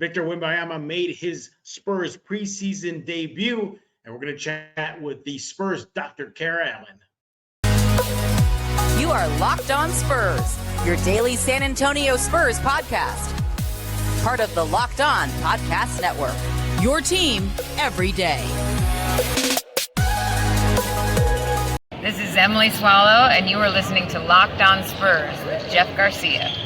Victor Wembanyama made his Spurs preseason debut, and we're going to chat with the Spurs Dr. Kara Allen. You are Locked On Spurs, your daily San Antonio Spurs podcast. Part of the Locked On Podcast Network, your team every day. This is Emily Swallow, and you are listening to Locked On Spurs with Jeff Garcia.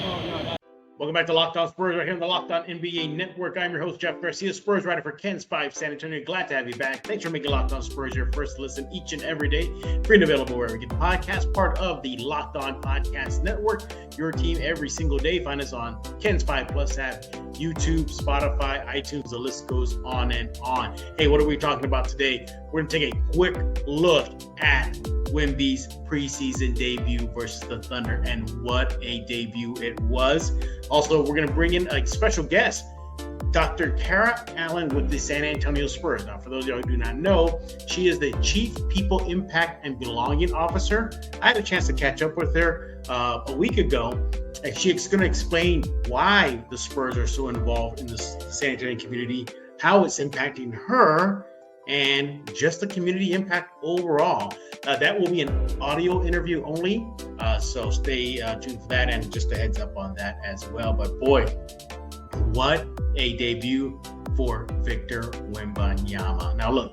Welcome back to Locked On Spurs, right here on the Locked On NBA Network. I'm your host, Jeff Garcia, Spurs writer for Ken's 5 San Antonio. Glad to have you back. Thanks for making Locked On Spurs your first listen each and every day. Free and available wherever you get the podcast, part of the Locked On Podcast Network. Your team every single day. Find us on Ken's 5 Plus app, YouTube, Spotify, iTunes. The list goes on and on. Hey, what are we talking about today? We're going to take a quick look at Wemby's preseason debut versus the Thunder, and what a debut it was. Also, we're going to bring in a special guest, Dr. Kara Allen with the San Antonio Spurs. Now, for those of you who do not know, she is the Chief People Impact and Belonging Officer. I had a chance to catch up with her a week ago, and she's going to explain why the Spurs are so involved in the San Antonio community, how it's impacting her, and just the community impact overall. That will be an audio interview only, so stay tuned for that, and just a heads up on that as well. But boy, what a debut for Victor Wembanyama. Now look,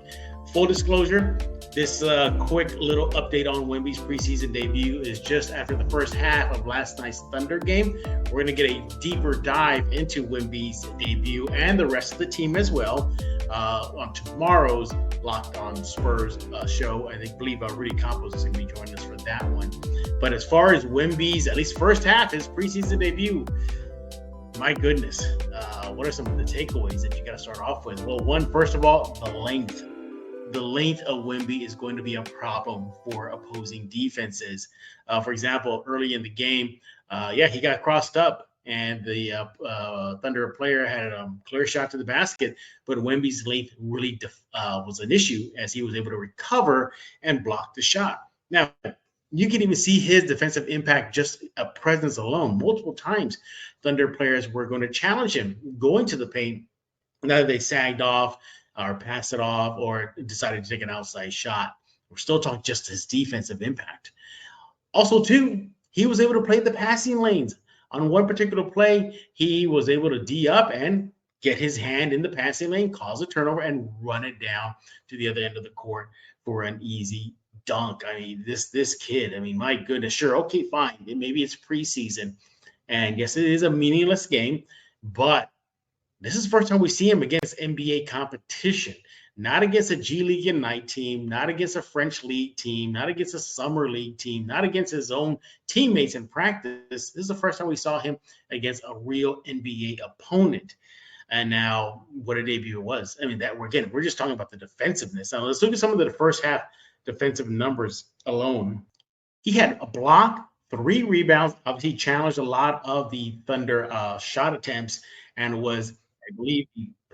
full disclosure, this quick little update on Wemby's preseason debut is just after the first half of last night's Thunder game. We're going to get a deeper dive into Wemby's debut and the rest of the team as well on tomorrow's Locked On Spurs show. I believe Rudy Campos is going to be joining us for that one. But as far as Wemby's, at least first half, his preseason debut, my goodness, what are some of the takeaways that you got to start off with? Well, one, first of all, the length. The length of Wemby is going to be a problem for opposing defenses. For example, early in the game, he got crossed up, and the Thunder player had a clear shot to the basket, but Wemby's length really was an issue as he was able to recover and block the shot. Now, you can even see his defensive impact, just a presence alone. Multiple times, Thunder players were going to challenge him going to the paint. Now they sagged off or passed it off or decided to take an outside shot. We're still talking just his defensive impact. Also, too, he was able to play the passing lanes. On one particular play, he was able to D up and get his hand in the passing lane, cause a turnover, and run it down to the other end of the court for an easy dunk. I mean, this kid, I mean, my goodness, sure, okay, fine. Maybe it's preseason. And yes, it is a meaningless game, but this is the first time we see him against NBA competition, not against a G League Ignite team, not against a French League team, not against a Summer League team, not against his own teammates in practice. This is the first time we saw him against a real NBA opponent. And now what a debut it was. I mean, we're just talking about the defensiveness. Now let's look at some of the first half defensive numbers alone. He had a block, 3 rebounds. Obviously, he challenged a lot of the Thunder shot attempts and was, I believe,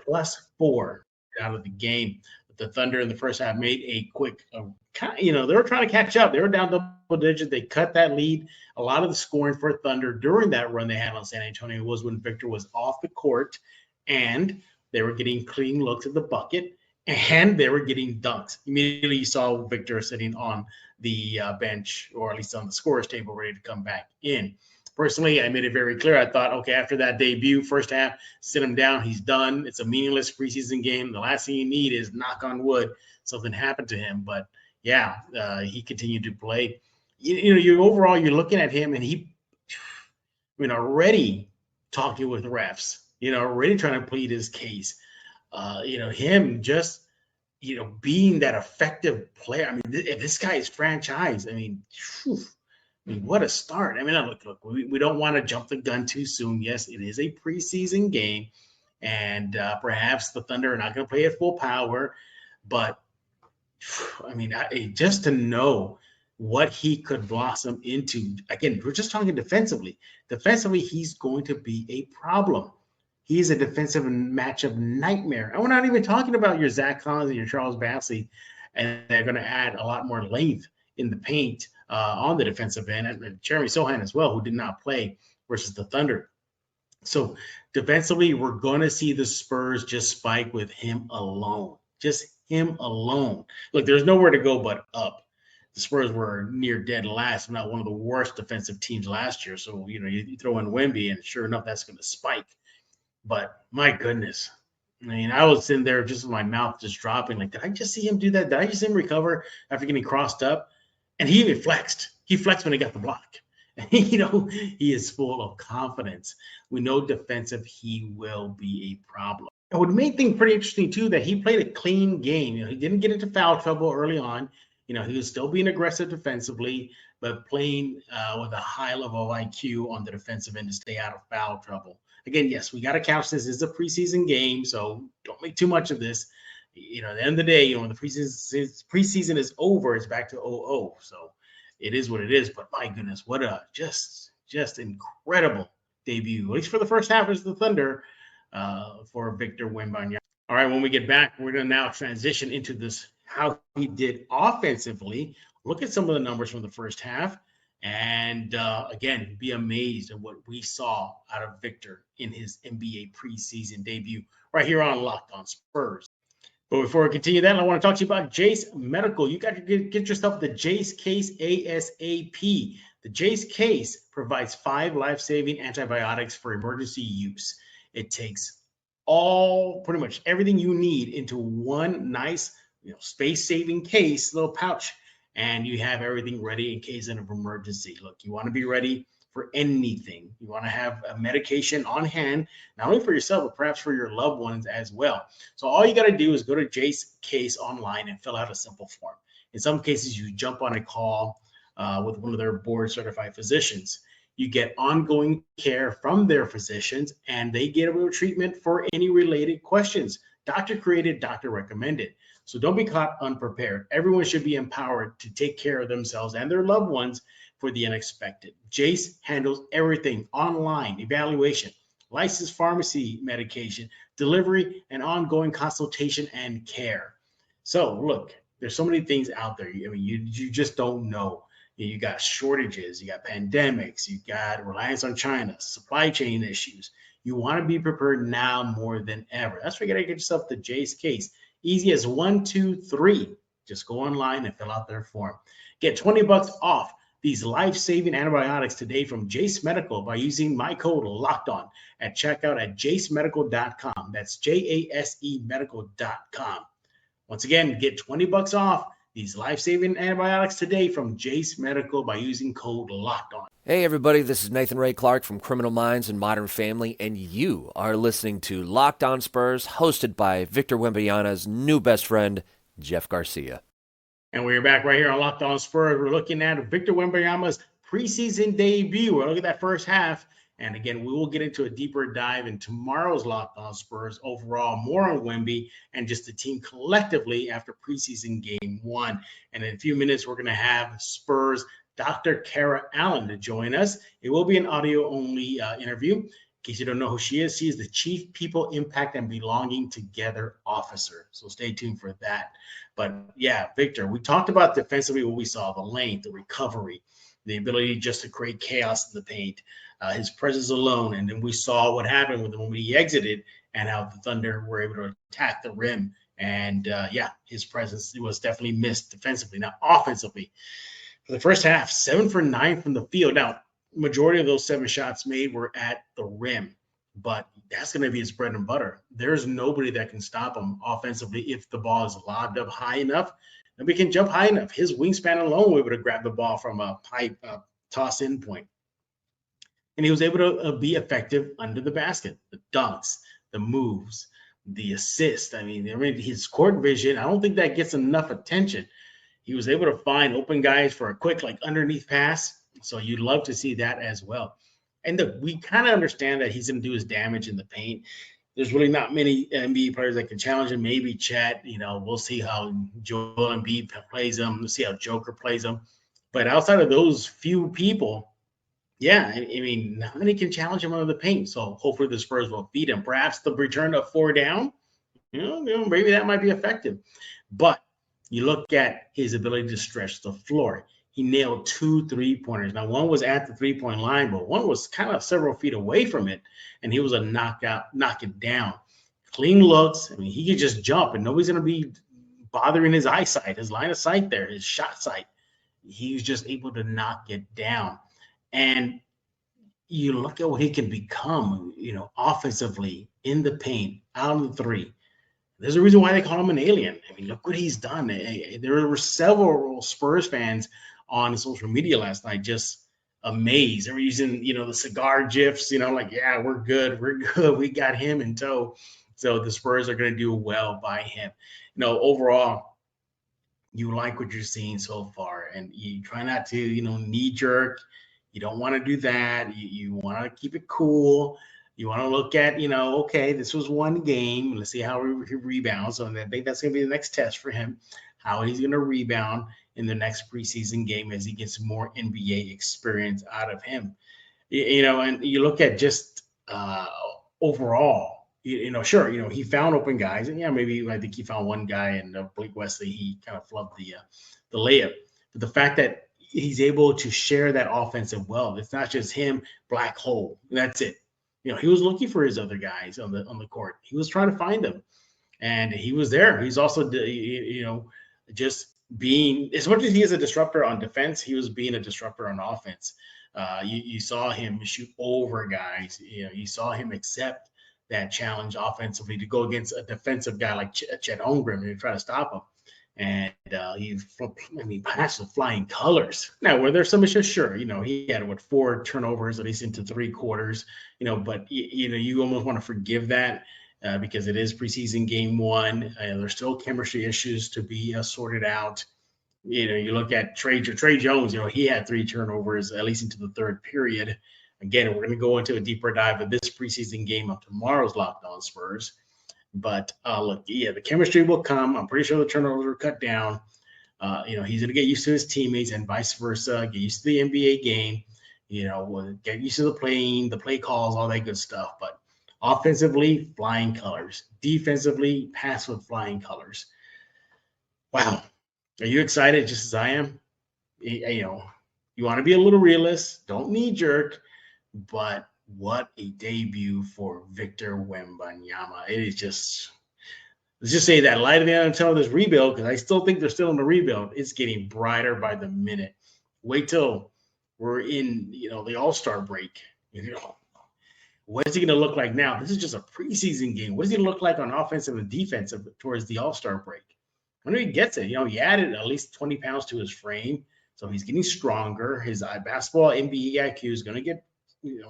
+4 out of the game. The Thunder in the first half made a quick, they were trying to catch up. They were down double digits. They cut that lead. A lot of the scoring for Thunder during that run they had on San Antonio was when Victor was off the court, and they were getting clean looks at the bucket, and they were getting dunks. Immediately you saw Victor sitting on the bench, or at least on the scorer's table, ready to come back in. Personally, I made it very clear. I thought, okay, after that debut, first half, sit him down. He's done. It's a meaningless preseason game. The last thing you need is, knock on wood, something happened to him. But, he continued to play. Overall, you're looking at him, and he, already talking with refs, already trying to plead his case. Him just, being that effective player. I mean, if this guy is franchised, what a start. Look, we don't want to jump the gun too soon. Yes, it is a preseason game, and perhaps the Thunder are not going to play at full power. But, just to know what he could blossom into. Again, we're just talking defensively. Defensively, he's going to be a problem. He's a defensive matchup nightmare. And we're not even talking about your Zach Collins and your Charles Bassey, and they're going to add a lot more length in the paint on the defensive end. And Jeremy Sohan as well, who did not play versus the Thunder. So defensively, we're going to see the Spurs just spike with him alone. Just him alone. Look, there's nowhere to go but up. The Spurs were near dead last, if not one of the worst defensive teams last year. So, you throw in Wemby, and sure enough, that's going to spike. But my goodness. I mean, I was in there just with my mouth just dropping. Like, did I just see him do that? Did I just see him recover after getting crossed up? And he even flexed. He flexed when he got the block. He is full of confidence. We know defensive, he will be a problem. And what made things pretty interesting, too, that he played a clean game. He didn't get into foul trouble early on. He was still being aggressive defensively, but playing with a high level of IQ on the defensive end to stay out of foul trouble. Again, yes, we got to couch this as a preseason game, so don't make too much of this. At the end of the day, when the preseason is over, it's back to 0-0. So it is what it is. But my goodness, what a just incredible debut, at least for the first half as the Thunder for Victor Wembanyama. All right, when we get back, we're going to now transition into this, how he did offensively. Look at some of the numbers from the first half. And again, be amazed at what we saw out of Victor in his NBA preseason debut right here on Locked On Spurs. But before we continue that, I want to talk to you about Jace Medical. You got to get yourself the Jace Case ASAP. The Jace Case provides 5 life-saving antibiotics for emergency use. It takes pretty much everything you need into one nice, space-saving case, little pouch. And you have everything ready in case of an emergency. Look, you want to be ready for anything. You want to have a medication on hand, not only for yourself, but perhaps for your loved ones as well. So all you got to do is go to Jace Case online and fill out a simple form. In some cases, you jump on a call with one of their board-certified physicians. You get ongoing care from their physicians, and they get a treatment for any related questions. Doctor created, doctor recommended. So don't be caught unprepared. Everyone should be empowered to take care of themselves and their loved ones for the unexpected. Jace handles everything: online, evaluation, licensed pharmacy medication, delivery, and ongoing consultation and care. So look, there's so many things out there. You just don't know. You got shortages, you got pandemics, you got reliance on China, supply chain issues. You want to be prepared now more than ever. That's why you got to get yourself the Jace Case. Easy as 1, 2, 3. Just go online and fill out their form. Get $20 off these life-saving antibiotics today from Jace Medical by using my code LOCKEDON at checkout at jacemedical.com. That's JASE medical.com. Once again, get $20 off these life-saving antibiotics today from Jace Medical by using code LOCKEDON. Hey everybody, this is Nathan Ray Clark from Criminal Minds and Modern Family, and you are listening to Locked On Spurs, hosted by Victor Wembanyama's new best friend, Jeff Garcia. And we're back right here on Locked On Spurs. We're looking at Victor Wembanyama's preseason debut. We're looking at that first half. And again, we will get into a deeper dive in tomorrow's Locked On Spurs. Overall, more on Wemby and just the team collectively after preseason game 1. And in a few minutes, we're going to have Spurs Dr. Kara Allen to join us. It will be an audio-only interview. In case you don't know who she is the Chief People Impact and Belonging Together Officer. So stay tuned for that. But yeah, Victor, we talked about defensively what we saw, the length, the recovery, the ability just to create chaos in the paint, his presence alone. And then we saw what happened with him when he exited and how the Thunder were able to attack the rim. And his presence was definitely missed defensively. Now, offensively, for the first half, 7 for 9 from the field. Now, majority of those 7 shots made were at the rim, but that's going to be his bread and butter. There's nobody that can stop him offensively if the ball is lobbed up high enough. Nobody can jump high enough. His wingspan alone was able to grab the ball from a high toss-in point. And he was able to be effective under the basket. The dunks, the moves, the assists. I mean, his court vision, I don't think that gets enough attention. He was able to find open guys for a quick, underneath pass. So you'd love to see that as well. And we kind of understand that he's going to do his damage in the paint. There's really not many NBA players that can challenge him. Maybe Chet, we'll see how Joel Embiid plays him. We'll see how Joker plays him. But outside of those few people, not many can challenge him under the paint. So hopefully the Spurs will beat him. Perhaps the return of 4 down, maybe that might be effective. But you look at his ability to stretch the floor. he nailed 2 3-pointers. Now, one was at the 3-point line, but one was kind of several feet away from it, and he was a knock it down. Clean looks. I mean, he could just jump, and nobody's going to be bothering his eyesight, his line of sight there, his shot sight. He was just able to knock it down. And you look at what he can become, offensively, in the paint, out of the three. There's a reason why they call him an alien. I mean, look what he's done. There were several Spurs fans on social media last night just amazed. They were using, the cigar gifs, like, yeah, we're good. We got him in tow. So the Spurs are going to do well by him. Overall, you like what you're seeing so far, and you try not to, knee jerk. You don't want to do that. You want to keep it cool. You want to look at, okay, this was one game. Let's see how he rebounds. So I think that's going to be the next test for him, how he's going to rebound in the next preseason game as he gets more NBA experience out of him. And you look at just overall, sure, he found open guys. And, maybe I think he found one guy, and Blake Wesley, he kind of flubbed the layup. But the fact that he's able to share that offensive well, it's not just him, black hole. That's it. He was looking for his other guys on the court. He was trying to find them, and he was there. He's also, just being, as much as he is a disruptor on defense, he was being a disruptor on offense. You saw him shoot over guys. You saw him accept that challenge offensively to go against a defensive guy like Chet Holmgren and try to stop him. And he passed with flying colors. Now, were there some issues? Sure. He had 4 turnovers, at least into 3 quarters. But you almost want to forgive that because it is preseason game 1. There's still chemistry issues to be sorted out. You look at Trey Jones. He had 3 turnovers, at least into the 3rd period. Again, we're going to go into a deeper dive of this preseason game of tomorrow's Locked On Spurs. But look, the chemistry will come. I'm pretty sure the turnovers are cut down. He's going to get used to his teammates and vice versa, get used to the NBA game, get used to the play calls, all that good stuff. But offensively, flying colors. Defensively, pass with flying colors. Wow. Are you excited just as I am? You want to be a little realist. Don't knee jerk, but what a debut for Victor Wembanyama. It is just, let's just say that light at the end of the tunnel of this rebuild, because I still think they're still in the rebuild. It's getting brighter by the minute. Wait till we're in, the All-Star break. What is he going to look like now? This is just a preseason game. What does he look like on offensive and defensive towards the All-Star break? When he gets it, he added at least 20 pounds to his frame, so he's getting stronger. His basketball NBA IQ is going to get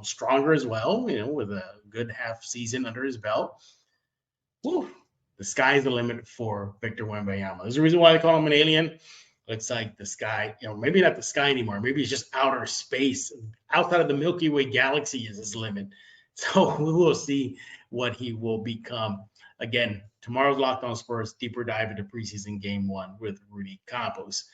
stronger as well, with a good half season under his belt. Woo, the sky's the limit for Victor Wembanyama. There's a reason why they call him an alien. Looks like the sky, maybe not the sky anymore. Maybe it's just outer space. Outside of the Milky Way galaxy is his limit. So we will see what he will become. Again, tomorrow's Locked On Spurs, deeper dive into preseason game 1 with Rudy Campos.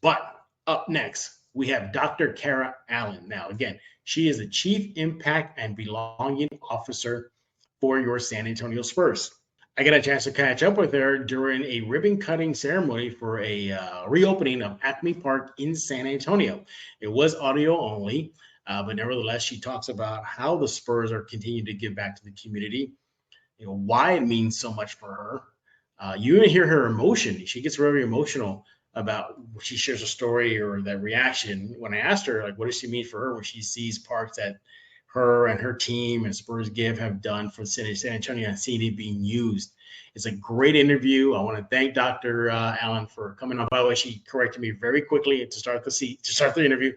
But up next, we have Dr. Kara Allen. Now, again, she is the Chief Impact and Belonging Officer for your San Antonio Spurs. I got a chance to catch up with her during a ribbon-cutting ceremony for a reopening of Acme Park in San Antonio. It was audio only, but nevertheless, she talks about how the Spurs are continuing to give back to the community, why it means so much for her. You even hear her emotion. She gets very emotional about when she shares a story or that reaction. When I asked her, what does she mean for her when she sees parks that her and her team and Spurs Give have done for San Antonio and seeing it being used. It's a great interview. I want to thank Dr. Allen for coming on. By the way, she corrected me very quickly to start the interview.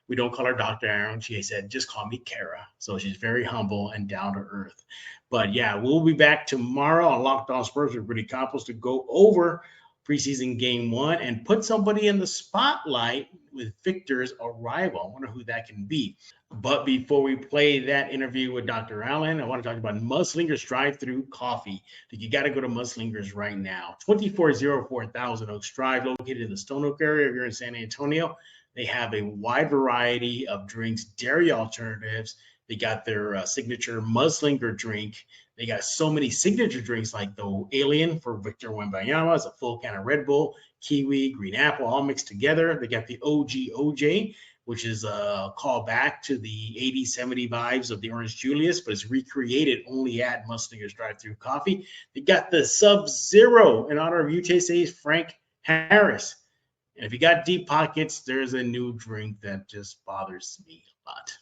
We don't call her Dr. Allen. She said, just call me Kara. So she's very humble and down to earth. But yeah, we'll be back tomorrow on Locked On Spurs with Rudy Campos to go over preseason game 1 and put somebody in the spotlight with Victor's arrival. I wonder who that can be. But before we play that interview with Dr. Allen, I want to talk about Mudslingers Drive-Thru Coffee. You got to go to Mudslingers right now. 2404 Thousand Oaks Drive, located in the Stone Oak area here in San Antonio. They have a wide variety of drinks, dairy alternatives. They got their signature Mudslinger drink They got so many signature drinks like the Alien for Victor Wembanyama. It's a full can of Red Bull, kiwi, green apple, all mixed together. They got the OG OJ, which is a callback to the 80s, 70 vibes of the Orange Julius, but it's recreated only at Muslinger's Drive-Thru Coffee. They got the Sub-Zero in honor of UTSA's Frank Harris. And if you got deep pockets, there's a new drink that just bothers me a lot.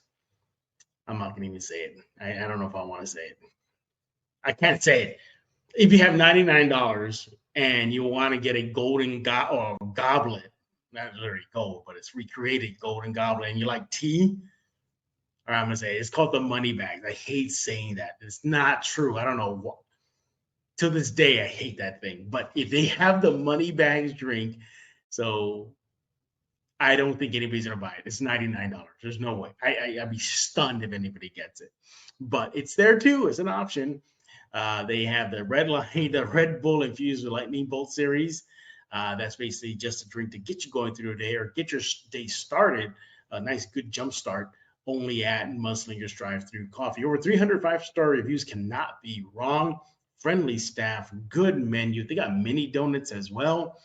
I'm not going to even say it. I don't know if I want to say it. I can't say it. If you have $99 and you want to get a golden goblet, not literally gold, but it's recreated golden goblet, and you like tea, or I'm going to say it's called the money bag. I hate saying that. It's not true. I don't know what. To this day, I hate that thing. But if they have the money bags drink, so I don't think anybody's going to buy it. It's $99. There's no way. I'd be stunned if anybody gets it. But it's there too as an option. They have the Red Bull infused with lightning bolt series. That's basically just a drink to get you going through the day or get your day started. A nice, good jump start only at Muslinger's Drive-Thru Coffee. Over 300 5-star reviews, cannot be wrong. Friendly staff, good menu. They got mini donuts as well.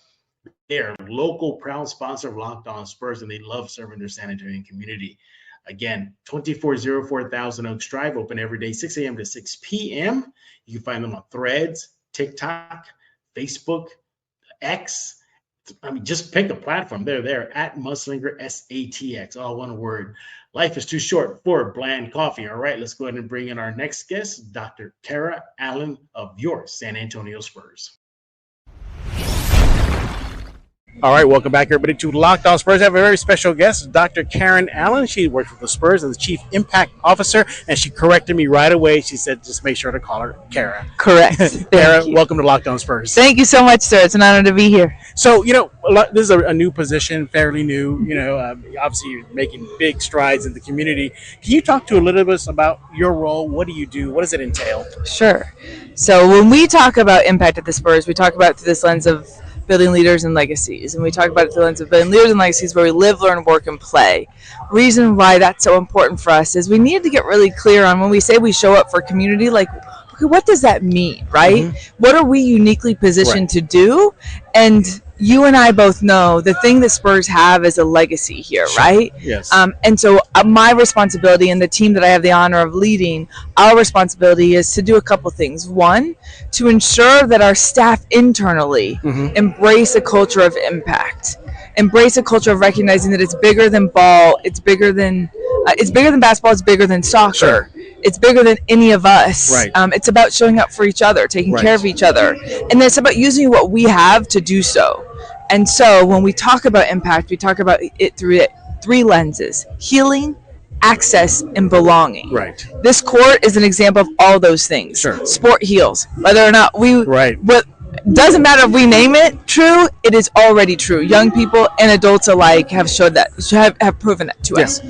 They are a local proud sponsor of Locked On Spurs, and they love serving their San Antonio community. Again, 2404 Thousand Oaks Drive, open every day, 6 a.m. to 6 p.m. You can find them on Threads, TikTok, Facebook, X. I mean, just pick a platform. They're there at Muslinger, SATX, all one word. Life is too short for bland coffee. All right, let's go ahead and bring in our next guest, Dr. Kara Allen of your San Antonio Spurs. All right, welcome back, everybody, to Locked On Spurs. I have a very special guest, Dr. Karen Allen. She works with the Spurs as the Chief Impact Officer, and she corrected me right away. She said, just make sure to call her Kara. Correct. Kara, welcome to Locked On Spurs. Thank you so much, sir. It's an honor to be here. So, this is a new position, fairly new. Obviously, you're making big strides in the community. Can you talk to a little bit about your role? What do you do? What does it entail? Sure. So when we talk about impact at the Spurs, we talk about it through this lens of building leaders and legacies. And we talk about it through the lens of building leaders and legacies where we live, learn, work, and play. Reason why that's so important for us is we need to get really clear on when we say we show up for community, like, okay, what does that mean, right? Mm-hmm. What are we uniquely positioned to do? And you and I both know the thing that Spurs have is a legacy here, right? Yes. And so my responsibility and the team that I have the honor of leading, our responsibility is to do a couple things. One, to ensure that our staff internally embrace a culture of impact, embrace a culture of recognizing that it's bigger than ball, it's bigger than basketball, it's bigger than soccer. Sure. It's bigger than any of us. Right. It's about showing up for each other, taking care of each other. And it's about using what we have to do so. And so when we talk about impact, we talk about it through three lenses: healing, access, and belonging. Right. This court is an example of all those things. Sure. Sport heals. Whether or not Right. Doesn't matter if we name it true, it is already true. Young people and adults alike have showed that, have proven that to us.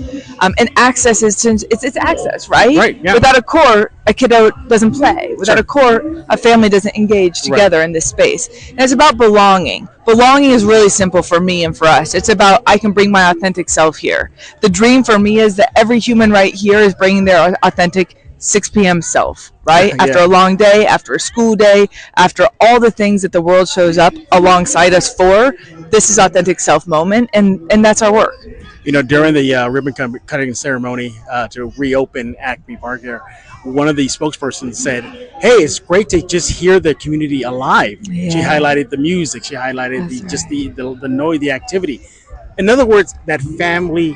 And access is it's access, right? Right. Yeah. Without a court, a kiddo doesn't play. Without a court, a family doesn't engage together in this space. And it's about belonging. Belonging is really simple for me and for us. It's about I can bring my authentic self here. The dream for me is that every human right here is bringing their authentic 6 p.m. self, right? After a long day, after a school day, after all the things that the world shows up alongside us for, this is authentic self moment, and that's our work. During the ribbon cutting ceremony to reopen Acme Park there, one of the spokespersons said, hey, it's great to just hear the community alive. Yeah. She highlighted the music. She highlighted the noise, the activity. In other words, that family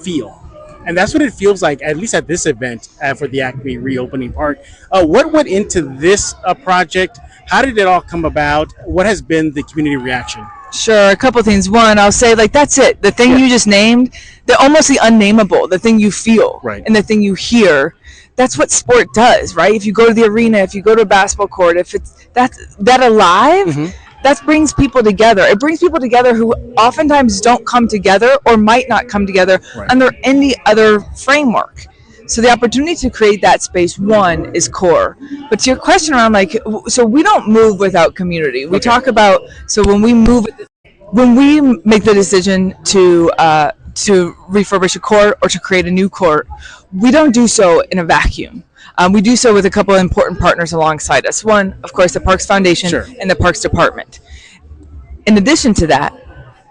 feel. And that's what it feels like, at least at this event for the Acme reopening park. What went into this project? How did it all come about? What has been the community reaction? Sure, a couple things. One, I'll say, that's it. The thing you just named, almost the unnameable, the thing you feel and the thing you hear. That's what sport does, right? If you go to the arena, if you go to a basketball court, if it's that alive, that brings people together. It brings people together who oftentimes don't come together or might not come together under any other framework. So the opportunity to create that space, one, is core. But to your question around, so we don't move without community. We talk about, so when we make the decision to refurbish a court or to create a new court, we don't do so in a vacuum. We do so with a couple of important partners alongside us. One, of course, the Parks Foundation and the Parks Department. In addition to that,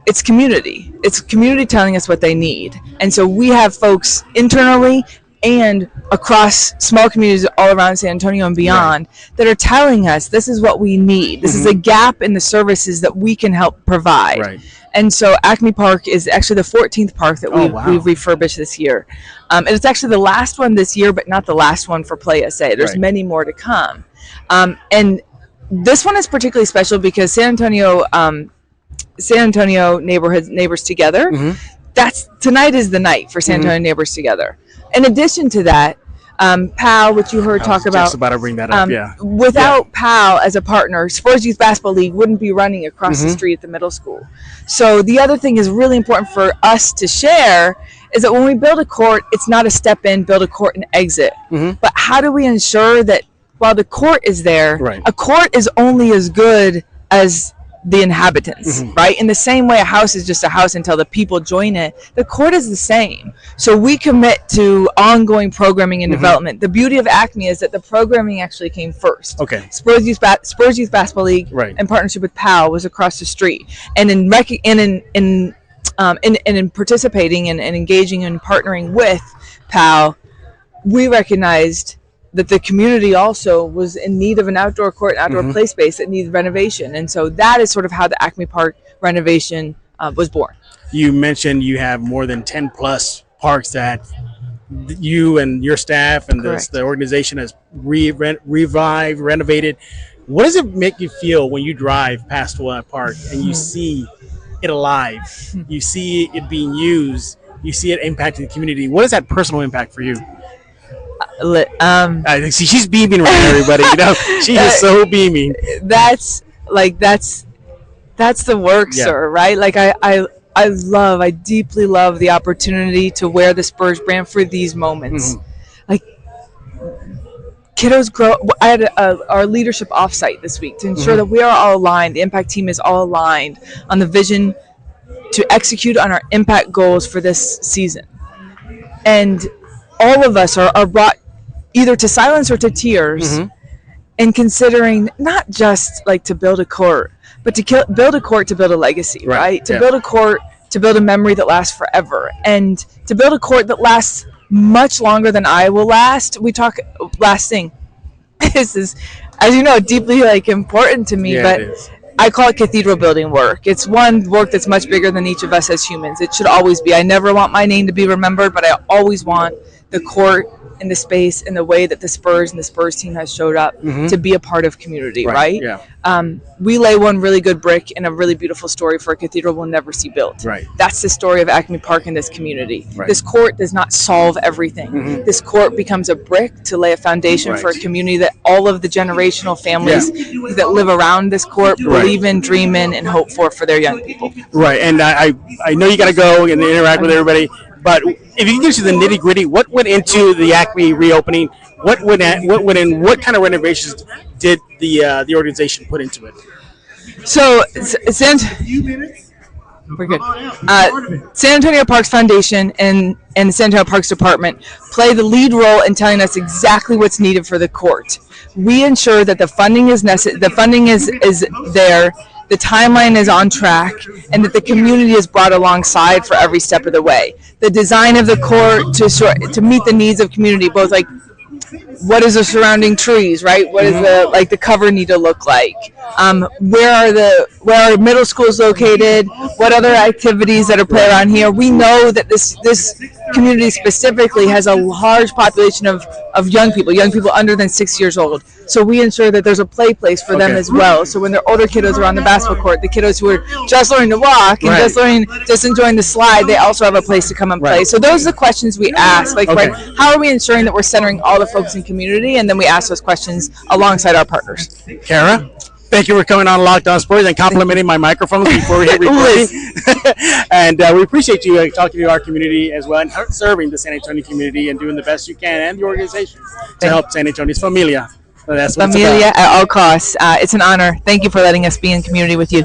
it's community. It's community telling us what they need. And so we have folks internally and across small communities all around San Antonio and beyond that are telling us this is what we need. This is a gap in the services that we can help provide. Right. And so Acme Park is actually the 14th park that we've refurbished this year. And it's actually the last one this year, but not the last one for Play SA. There's many more to come. And this one is particularly special because San Antonio Neighbors Together. Tonight is the night for San Antonio Neighbors Together. In addition to that, PAL, which you heard talk about. Just about to bring that up. Without PAL as a partner, Spurs Youth Basketball League wouldn't be running across the street at the middle school. So the other thing is really important for us to share is that when we build a court, it's not a step in, build a court and exit. But how do we ensure that while the court is there, a court is only as good as the inhabitants, right? In the same way a house is just a house until the people join it, the court is the same. So we commit to ongoing programming and development. The beauty of Acme is that the programming actually came first. Spurs Youth Basketball League in partnership with PAL was across the street. And in participating and engaging and partnering with PAL, we recognized that the community also was in need of an outdoor court, outdoor play space that needed renovation. And so that is sort of how the Acme Park renovation was born. You mentioned you have more than 10 plus parks that you and your staff and the organization has revived, renovated. What does it make you feel when you drive past a park and you see it alive? You see it being used. You see it impacting the community. What is that personal impact for you? I see she's beaming right now, everybody. You know, she is so beaming. That's the work, sir. Right? Like I deeply love the opportunity to wear the Spurs brand for these moments. Like kiddos grow. I had our leadership offsite this week to ensure that we are all aligned. The impact team is all aligned on the vision to execute on our impact goals for this season, and all of us are brought either to silence or to tears in considering not just like to build a court, but to build a court to build a legacy, right? To build a court to build a memory that lasts forever, and to build a court that lasts much longer than I will last. Last thing. This is, as you know, deeply important to me, but I call it cathedral building work. It's one work that's much bigger than each of us as humans. It should always be. I never want my name to be remembered, but I always want the court and the space and the way that the Spurs and the Spurs team has showed up to be a part of community, right? We lay one really good brick in a really beautiful story for a cathedral we'll never see built. That's the story of Acme Park in this community. This court does not solve everything. This court becomes a brick to lay a foundation for a community that all of the generational families that live around this court believe in, dream in, and hope for their young people. And I know you got to go and interact with everybody. But if you can get to the nitty gritty, what went into the Acme reopening? What went in? What kind of renovations did the organization put into it? So, we're good. San Antonio Parks Foundation and the San Antonio Parks Department play the lead role in telling us exactly what's needed for the court. We ensure that the funding is the funding is there. The timeline is on track, and that the community is brought alongside for every step of the way. The design of the court to meet the needs of community, both like what is the surrounding trees, right? What is the cover need to look like? Where are middle schools located? What other activities that are played around here? We know that this community specifically has a large population of young people under than 6 years old. So we ensure that there's a play place for them as well. So when they're older kiddos are on the basketball court, the kiddos who are just learning to walk and just enjoying the slide, they also have a place to come and play. So those are the questions we ask. How are we ensuring that we're centering all the folks in community? And then we ask those questions alongside our partners. Kara, thank you for coming on Locked On Spurs and complimenting my microphones before we hit recording. And we appreciate you talking to our community as well and serving the San Antonio community and doing the best you can and the organization to help San Antonio's familia. So that's what Familia at all costs. It's an honor. Thank you for letting us be in community with you.